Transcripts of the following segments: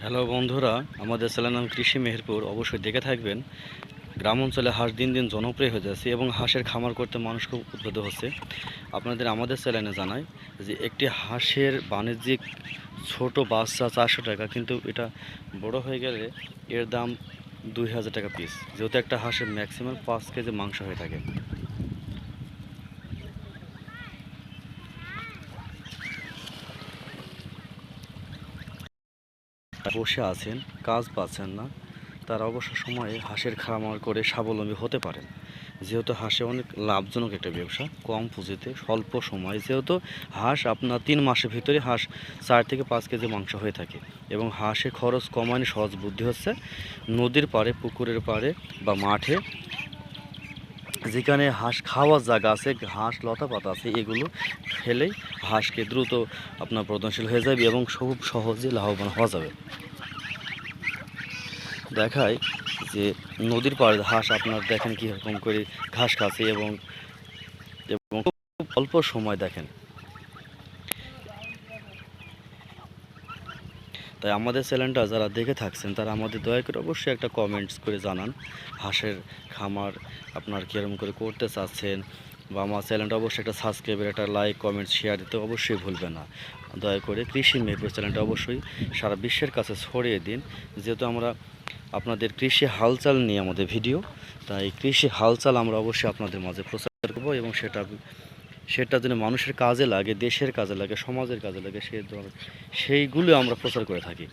Hello বন্ধুরা, আমাদের channel নাম কৃষি মেহেরপুর। অবশ্যই দেখে থাকবেন। গ্রাম অঞ্চলে হাঁস দিন দিন জনপ্রিয় হয়ে যাচ্ছে এবং হাঁসের খামার করতে মানুষ খুব উদ্বুদ্ধ হচ্ছে। আপনাদের আমাদের চ্যানেলে জানাই যে একটি হাঁসের বাণিজ্যিক ছোট বাচ্চা 400 টাকা, কিন্তু এটা বড় হয়ে গেলে এর দাম 2000 টাকা পিস, যেহেতু একটা হাঁসের ম্যাক্সিমাম 5 কেজি মাংস হয়ে থাকে। বসে আছেন, কাজ পাচ্ছেন না, তারা অবসর সময়ে হাঁসের খামার করে স্বাবলম্বী হতে পারেন। যেহেতু হাঁসে অনেক লাভজনক একটা ব্যবসা, কম পুঁজিতে স্বল্প সময়। যেহেতু হাঁস আপনার 3 মাসের ভিতরে হাঁস 4 থেকে 5 কেজি মাংস হয়ে থাকে এবং হাঁসের খরচ কমানো সহজ বুদ্ধি হচ্ছে নদীর পাড়ে, পুকুরের পাড়ে বা মাঠে যেখানে হাঁস খাওয়ার জায়গা আছে, ঘাস লতা পাতা আছে, এগুলো ফেলেই হাঁসকে দ্রুত আপনার প্রদনশীল হয়ে যাবে এবং খুব সহজে লাভবান হওয়া যাবে। দেখায় যে নদীর পাড়ে হাঁস আপনার দেখেন কীরকম করে ঘাস খাচ্ছে এবং এবং খুব অল্প সময় দেখেন। তাই আমাদের চ্যানেলটা যারা দেখে থাকছেন তারা আমাদের দয়া করে অবশ্যই একটা কমেন্টস করে জানান হাঁসের খামার আপনার কীরকম করে করতে চাচ্ছেন, বা আমার চ্যানেলটা অবশ্যই একটা সাবস্ক্রাইবের, একটা লাইক, কমেন্ট, শেয়ার দিতে অবশ্যই ভুলবেন না। দয়া করে কৃষি মেহেরপুর চ্যানেলটা অবশ্যই সারা বিশ্বের কাছে ছড়িয়ে দিন। যেহেতু আমরা আপনাদের কৃষি হালচাল নিয়ে আমাদের ভিডিও, তাই কৃষি হালচাল আমরা অবশ্যই আপনাদের মাঝে প্রচার করব এবং সেটা যেন মানুষের কাজে লাগে, দেশের কাজে লাগে, সমাজের কাজে লাগে, সেইগুলো আমরা প্রচার করে থাকি।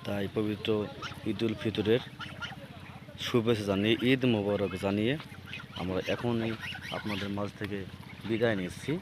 তাই পবিত্র ঈদ উল ফিতরের শুভেচ্ছা জানিয়ে, ঈদ মোবারক জানিয়ে আমরা এখনই আপনাদের মাঝ থেকে বিদায় নিচ্ছি।